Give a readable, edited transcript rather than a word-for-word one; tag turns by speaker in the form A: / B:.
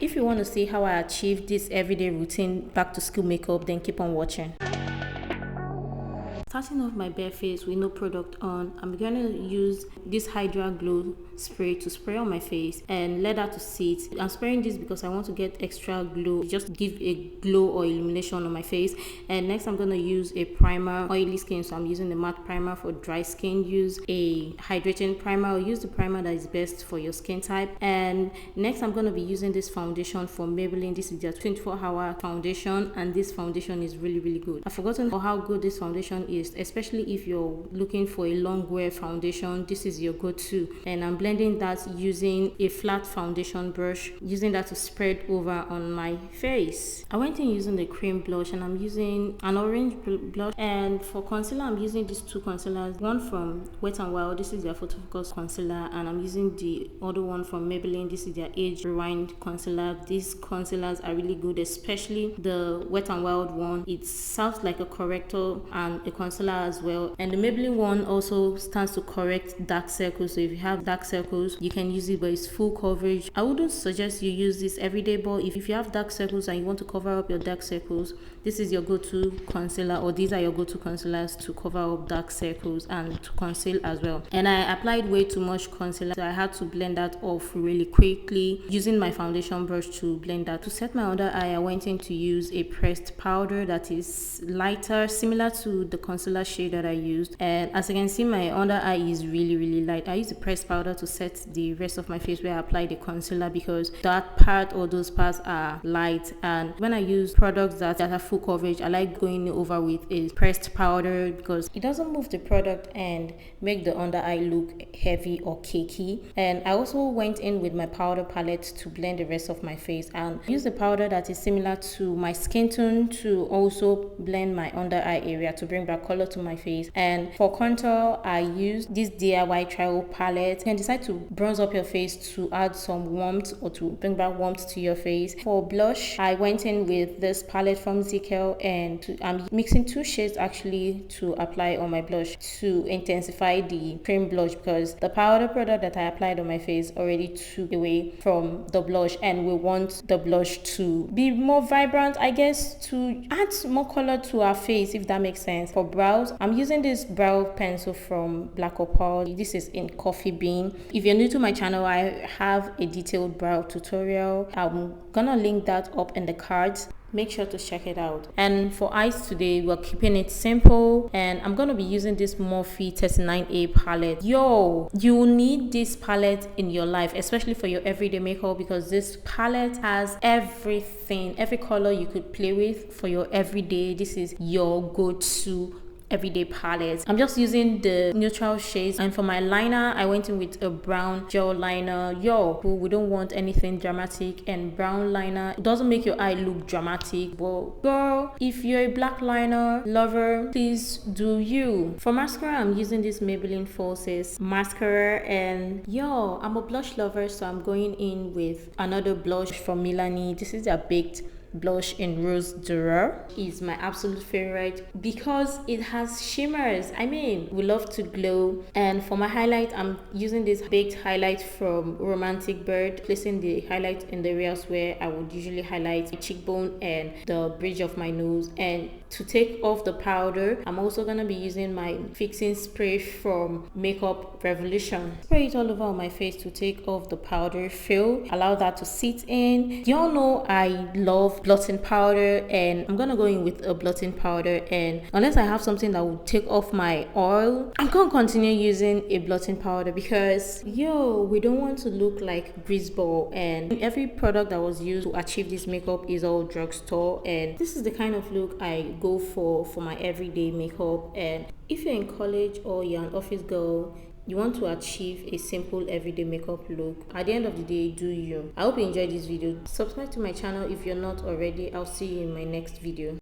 A: If you want to see how I achieve this everyday routine back to school makeup, then keep on watching. Starting off my bare face with no product on, I'm gonna use this Hydra glow spray to spray on my face and let that to sit. I'm spraying this because I want to get extra glow, just give a glow or illumination on my face. And next I'm gonna use a primer, oily skin, so I'm using the matte primer. For dry skin, use a hydrating primer, or use the primer that is best for your skin type. And next I'm gonna be using this foundation from Maybelline. This is their 24-hour foundation, and this foundation is really good. I've forgotten how good this foundation is, especially if you're looking for a long wear foundation. This is your go-to. And I'm blending that using a flat foundation brush, using that to spread over on my face. I went in using the cream blush, and I'm using an orange blush. And for concealer, I'm using these two concealers, one from Wet n Wild, this is their photo focus concealer, and I'm using the other one from Maybelline, this is their age rewind concealer. These concealers are really good, especially the Wet n Wild one. It serves like a corrector and a concealer as well, and the Maybelline one also stands to correct dark circles. So if you have dark circles, you can use it, but it's full coverage. I wouldn't suggest you use this every day, but if you have dark circles and you want to cover up your dark circles, this is your go-to concealer, or these are your go-to concealers to cover up dark circles and to conceal as well. And I applied way too much concealer, so I had to blend that off really quickly using my foundation brush to blend that. To set my under eye, I went in to use a pressed powder that is lighter, similar to the concealer shade that I used. And as you can see, my under eye is really light. I use the pressed powder to set the rest of my face where I apply the concealer, because that part or those parts are light. And when I use products that have full coverage, I like going over with a pressed powder because it doesn't move the product and make the under eye look heavy or cakey. And I also went in with my powder palette to blend the rest of my face, and use a powder that is similar to my skin tone to also blend my under eye area to bring back color to my face. And for contour, I use this DIY trio palette. You can decide to bronze up your face to add some warmth or to bring back warmth to your face. For blush, I went in with this palette from ZKL, and I'm mixing two shades actually to apply on my blush to intensify the cream blush, because the powder product that I applied on my face already took away from the blush, and we want the blush to be more vibrant, I guess, to add more color to our face, if that makes sense. For brows, I'm using this brow pencil from Black Opal. This is in Coffee Bean. If you're new to my channel, I have a detailed brow tutorial. I'm gonna link that up in the cards. Make sure to check it out. And for eyes today, we're keeping it simple, and I'm gonna be using this Morphe 39A palette. Yo, you need this palette in your life, especially for your everyday makeup, because this palette has everything, every color you could play with for your everyday. This is your go-to everyday palette. I'm just using the neutral shades, and for my liner, I went in with a brown gel liner. Yo, we don't want anything dramatic, and brown liner doesn't make your eye look dramatic, but girl, if you're a black liner lover, please do you. For mascara, I'm using this Maybelline Falsies mascara, and yo, I'm a blush lover, so I'm going in with another blush from Milani. This is a baked blush in Rose Dureur. Is my absolute favorite because it has shimmers. I mean, we love to glow. And for my highlight, I'm using this baked highlight from Romantic Bird, placing the highlight in the areas where I would usually highlight my cheekbone and the bridge of my nose. And to take off the powder, I'm also gonna be using my fixing spray from Makeup Revolution. Spray it all over on my face to take off the powder film, allow that to sit in. Y'all know I love blotting powder, and I'm gonna go in with a blotting powder, and unless I have something that will take off my oil, I'm gonna continue using a blotting powder, because yo, we don't want to look like greaseball. And every product that was used to achieve this makeup is all drugstore, and this is the kind of look I go for my everyday makeup. And if you're in college or you're an office girl, you want to achieve a simple everyday makeup look, at the end of the day, do you. I hope you enjoyed this video. Subscribe to my channel if you're not already. I'll see you in my next video.